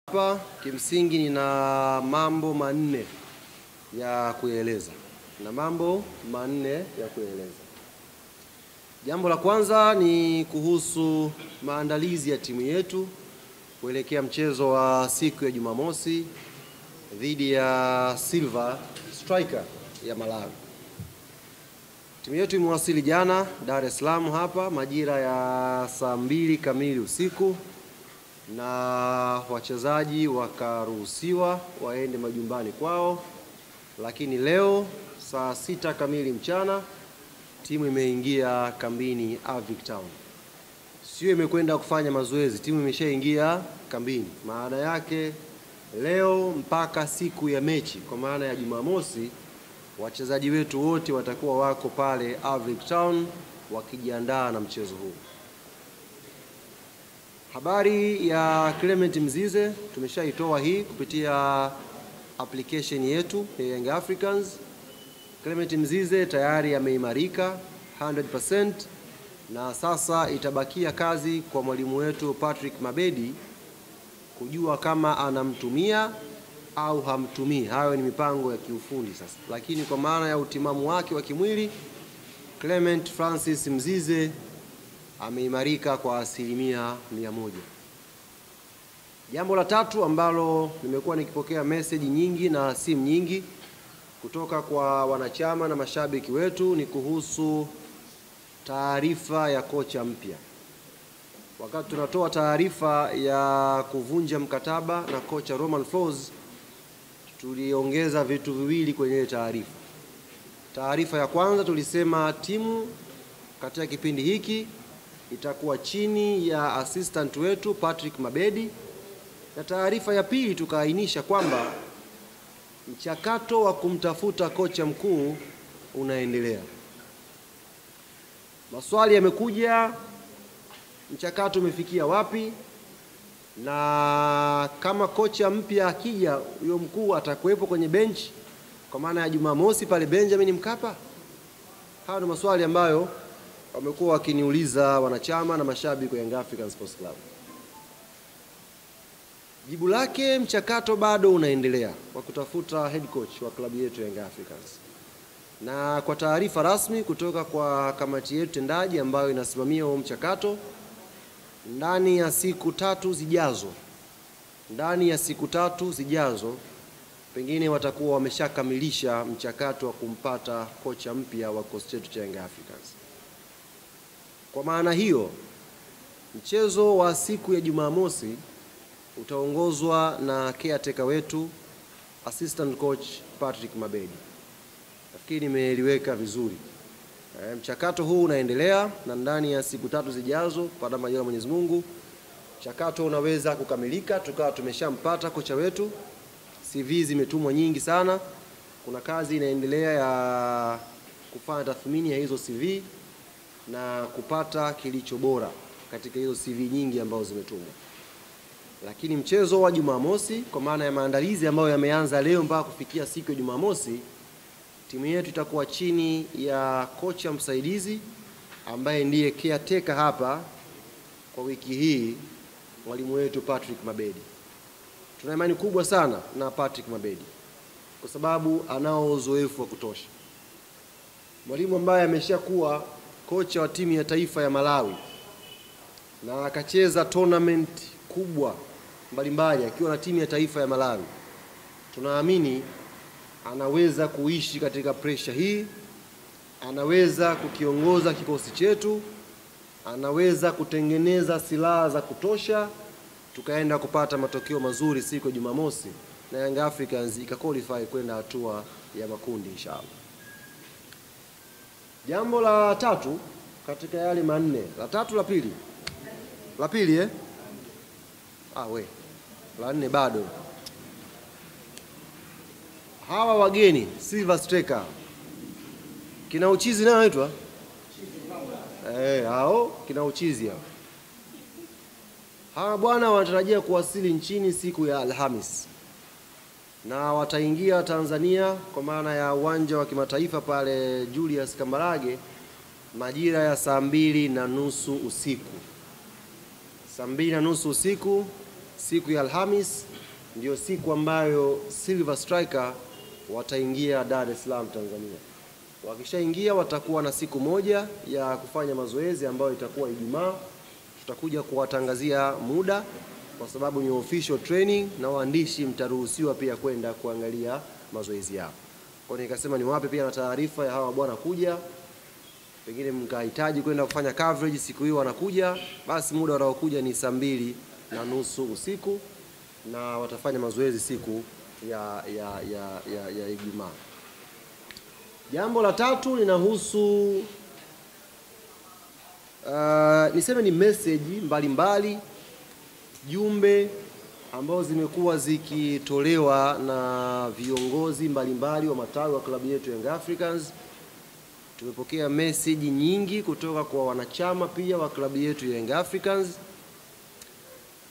Hapa kimsingi nina mambo manne ya kueleza. Jambo la kwanza ni kuhusu maandalizi ya timu yetu kuelekea mchezo wa siku ya Jumamosi dhidi ya Silver Striker ya Malawi. Timu yetu imewasili jana Dar es Salaam hapa majira ya saa 2 kamili usiku, na wachezaji wakaruhusiwa waende majumbani kwao, lakini leo saa 6 kamili mchana timu imeingia kambini Avic Town. Sio imekwenda kufanya mazoezi, timu imeshaingia kambini. Maana yake leo mpaka siku ya mechi, kwa maana ya Jumamosi, wachezaji wetu wote watakuwa wako pale Avic Town wakijiandaa na mchezo huu. Habari ya Clement Mzize tumeshaitoa hii kupitia application yetu ya Young Africans. Clement Mzize tayari ameimarika 100%, na sasa itabakia kazi kwa mwalimu wetu Patrick Mabedi kujua kama anamtumia au hamtumii. Hayo ni mipango ya kiufundi sasa, lakini kwa maana ya utimamu wake wa kimwili, Clement Francis Mzize ameimarika kwa 100%. Jambo la tatu ambalo nimekuwa nikipokea message nyingi na simu nyingi kutoka kwa wanachama na mashabiki wetu ni kuhusu taarifa ya kocha mpya. Wakati tunatoa taarifa ya kuvunja mkataba na kocha Romain Folz, tuliongeza vitu viwili kwenye taarifa. Taarifa ya kwanza tulisema timu katika kipindi hiki itakuwa chini ya assistant wetu Patrick Mabedi, na taarifa ya pili tukaainisha kwamba mchakato wa kumtafuta kocha mkuu unaendelea. Maswali yamekuja, mchakato umefikia wapi, na kama kocha mpya akija, huyo mkuu atakuwepo kwenye bench kwa maana ya Jumamosi pale Benjamin Mkapa? Hayo ni maswali ambayo wamekuwa wakiniuliza wanachama na mashabiki wa Young African Sports Club. Jibu lake, mchakato bado unaendelea wa kutafuta head coach wa klabu yetu Young Africans. Na kwa taarifa rasmi kutoka kwa kamati yetu tendaji ambayo inasimamia huo mchakato, ndani ya siku tatu zijazo pengine watakuwa wameshakamilisha mchakato wa kumpata kocha mpya wa kikosi chetu cha Young Africans. Kwa maana hiyo, mchezo wa siku ya Jumamosi utaongozwa na caretaker wetu assistant coach Patrick Mabedi. Nafikiri nimeliweka vizuri. Mchakato huu unaendelea, na ndani ya siku 3 zijazo kwa majaliwa ya Mwenyezi Mungu mchakato unaweza kukamilika, tukawa tumeshampata kocha wetu. CV zimetumwa nyingi sana. Kuna kazi inaendelea ya kufanya tathmini ya hizo CV na kupata kilicho bora katika hizo CV nyingi ambazo zimetumwa. Lakini mchezo wa Jumamosi, kwa maana ya maandalizi ambayo yameanza leo mpaka kufikia siku ya Jumamosi, timu yetu itakuwa chini ya kocha msaidizi ambaye ndiye caretaker hapa kwa wiki hii, mwalimu wetu Patrick Mabedi. Tuna imani kubwa sana na Patrick Mabedi kwa sababu anao uzoefu wa kutosha. Mwalimu ambaye ameshakuwa kocha wa timu ya taifa ya Malawi na akacheza tournament kubwa mbalimbali akiwa na timu ya taifa ya Malawi. Tunaamini anaweza kuishi katika pressure hii, anaweza kukiongoza kikosi chetu, anaweza kutengeneza silaha za kutosha, tukaenda kupata matokeo mazuri siku ya Jumamosi na Young Africans ikaqualify kwenda hatua ya makundi inshallah. Jambo la tatu katika yale manne, la pili la nne bado. Hawa wageni Silver Striker kina uchizi nao anaitwa hao kina uchizi hao. Hawa bwana wanatarajia kuwasili nchini siku ya Alhamis, na wataingia Tanzania kwa maana ya uwanja wa kimataifa pale Julius Kambarage majira ya saa 2:30 usiku. Saa 2:30 usiku siku ya Alhamis ndio siku ambayo Silver Striker wataingia Dar es Salaam Tanzania. Wakishaingia watakuwa na siku moja ya kufanya mazoezi ambayo itakuwa Ijumaa. Tutakuja kuwatangazia muda kwa sababu ni official training, na waandishi mtaruhusiwa pia kwenda kuangalia mazoezi yao. Kwa hiyo nikasema niwape pia na taarifa ya hawa bwana kuja. Pengine mkahitaji kwenda kufanya coverage siku hiyo wanakuja, basi muda wanaokuja ni 2:30 usiku, na watafanya mazoezi siku ya Ijumaa. Jambo la tatu linahusu niseme ni message mbalimbali, jumbe ambazo zimekuwa zikitolewa na viongozi mbalimbali wa matawi wa klabu yetu Young Africans. Tumepokea message nyingi kutoka kwa wanachama pia wa klabu yetu Young Africans,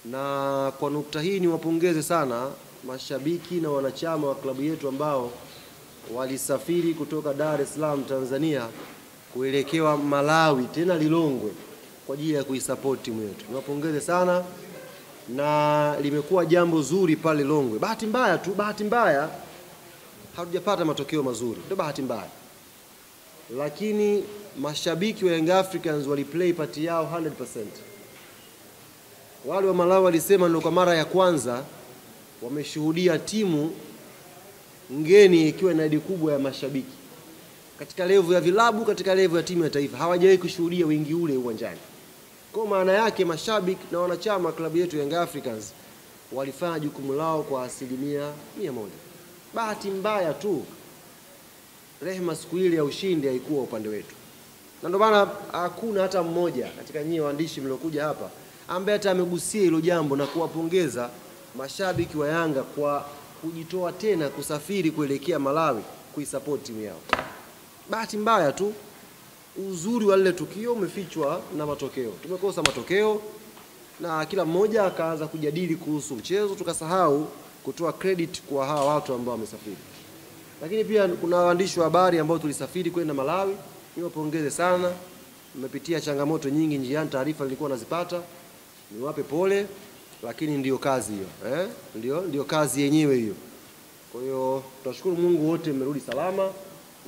na kwa nukta hii niwapongeze sana mashabiki na wanachama wa klabu yetu ambao walisafiri kutoka Dar es Salaam Tanzania kuelekewa Malawi, tena Lilongwe, kwa ajili ya kuisupport timu yetu. Niwapongeze sana, na limekuwa jambo zuri pale Lilongwe. Bahati mbaya hatujapata matokeo mazuri, ndio bahati mbaya. Lakini mashabiki wa Young Africans waliplay part yao 100%. Wale wa Malawi walisema ndio kwa mara ya kwanza wameshuhudia timu ngeni ikiwa na idadi kubwa ya mashabiki. Katika level ya vilabu, katika level ya timu ya taifa, hawajawahi kushuhudia wingi ule uwanjani. Kwa maana yake mashabiki na wanachama klabu yetu Young Africans walifanya jukumu lao kwa 100%. Bahati mbaya tu rehema siku ile ya ushindi haikuwa upande wetu. Na ndio maana hakuna hata mmoja katika nyinyi waandishi mliokuja hapa ambaye hata amegusia hilo jambo na kuwapongeza mashabiki wa Yanga kwa kujitoa tena kusafiri kuelekea Malawi kuisupport timu yao. Bahati mbaya tu uzuri wa lile tukio umefichwa na matokeo. Tumekosa matokeo na kila mmoja akaanza kujadili kuhusu mchezo, tukasahau kutoa credit kwa hawa watu ambao wamesafiri. Lakini pia kuna waandishi wa habari ambao tulisafiri kwenda Malawi, niwapongeze sana. Mmepitia changamoto nyingi njiani, taarifa nilikuwa nazipata. Niwape pole, lakini ndio kazi hiyo. Ndio kazi yenyewe hiyo. Kwa hiyo tunashukuru Mungu wote mmerudi salama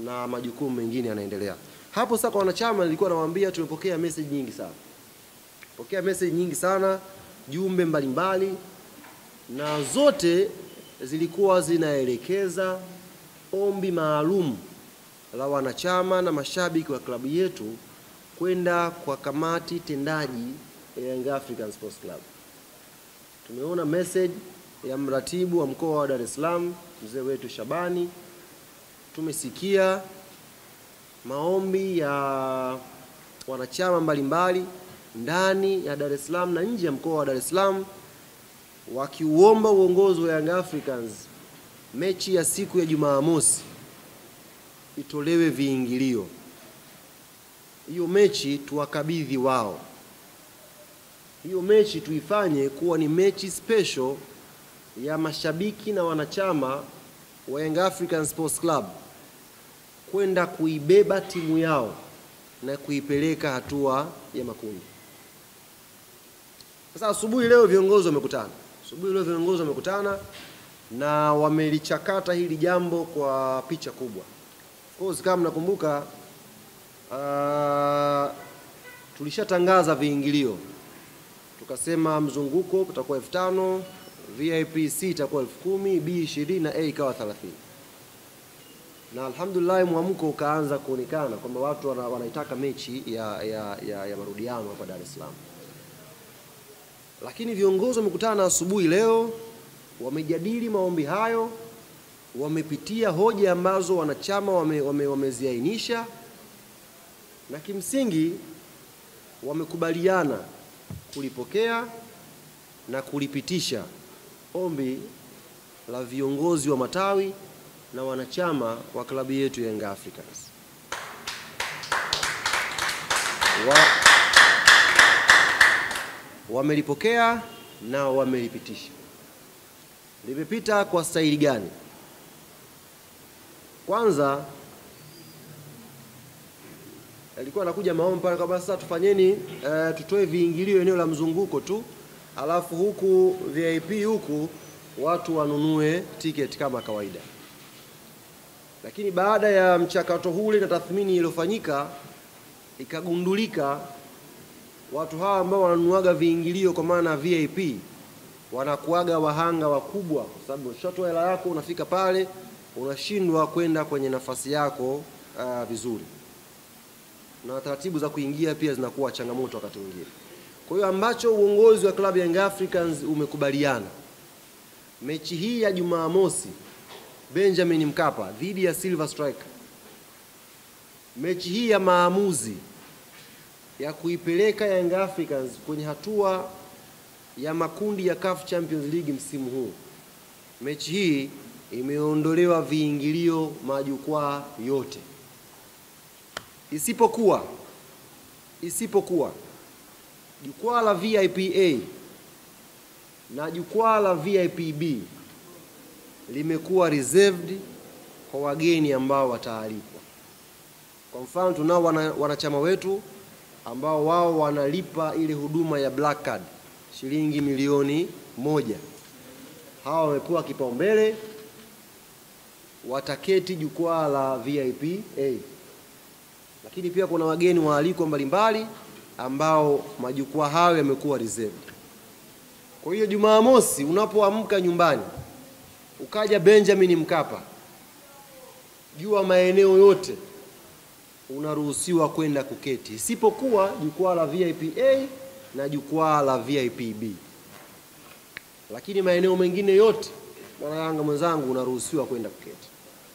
na majukumu mengine yanaendelea. Hapo sasa kwa wanachama nilikuwa nawaambia tumepokea message nyingi sana, jumbe mbalimbali, na zote zilikuwa zinaelekeza ombi maalum la wanachama na mashabiki wa klabu yetu kwenda kwa kamati tendaji ya Young African Sports Club. Tumeona message ya mratibu wa mkoa wa Dar es Salaam, mzee wetu Shabani. Tumesikia maombi ya wanachama mbalimbali ndani ya Dar es Salaam na nje ya mkoa wa Dar es Salaam wakiuomba uongozi wa Young Africans mechi ya siku ya Jumamosi itolewe viingilio. Hiyo mechi tuwakabidhi wao. Hiyo mechi tuifanye kuwa ni mechi special ya mashabiki na wanachama wa Young African Sports Club kwenda kuibeba timu yao na kuipeleka hatua ya makundi. Sasa asubuhi leo viongozi wamekutana na wamelichakata hili jambo kwa picha kubwa. Of course kama mnakumbuka tulishatangaza viingilio. Tukasema mzunguko utakuwa 5,000, VIP C itakuwa 10,000, B 20 na A ikawa 30. Na alhamdulillah mwamko ukaanza kuonekana kwamba watu wanaitaka mechi ya marudiano hapa Dar es Salaam. Lakini viongozi wamekutana asubuhi leo, wamejadili maombi hayo, wamepitia hoja ambazo wanachama wameziainisha, na kimsingi wamekubaliana kulipokea na kulipitisha ombi la viongozi wa matawi na wanachama wa klabu yetu Young Africans. Wamelipokea na wamelipitisha. Limepita kwa staili gani? Kwanza alikuwa anakuja maombi pale kwamba sasa tufanyeni tutoe viingilio eneo la mzunguko tu alafu huku VIP huku watu wanunue tiketi kama kawaida. Lakini baada ya mchakato ule na tathmini iliyofanyika, ikagundulika watu hawa ambao wananunuaga viingilio kwa maana VIP wanakuaga wahanga wakubwa, kwa sababu ukishatoa hela yako unafika pale unashindwa kwenda kwenye nafasi yako vizuri, na taratibu za kuingia pia zinakuwa changamoto wakati mwingine. Kwa hiyo ambacho uongozi wa klabu ya Young Africans umekubaliana, mechi hii ya Jumamosi Benjamin Mkapa dhidi ya Silver Strike, mechi hii ya maamuzi ya kuipeleka Young Africans kwenye hatua ya makundi ya CAF Champions League msimu huu, mechi hii imeondolewa viingilio majukwaa yote, isipokuwa jukwaa la VIP A na jukwaa la VIP B limekuwa reserved kwa wageni ambao wataalikwa. Kwa mfano, tunao wanachama wetu ambao wao wanalipa ile huduma ya Black Card shilingi milioni 1. Hawa wamepewa kipaumbele, wataketi jukwaa la VIP A. Lakini pia kuna wageni waalikwa mbalimbali ambao majukwaa hayo yamekuwa reserved. Kwa hiyo Jumamosi unapoamka nyumbani ukaja Benjamin Mkapa, jua maeneo yote unaruhusiwa kwenda kuketi, isipokuwa jukwaa la VIP A na jukwaa la VIP B. Lakini maeneo mengine yote, mwana Yanga mwenzangu, unaruhusiwa kwenda kuketi.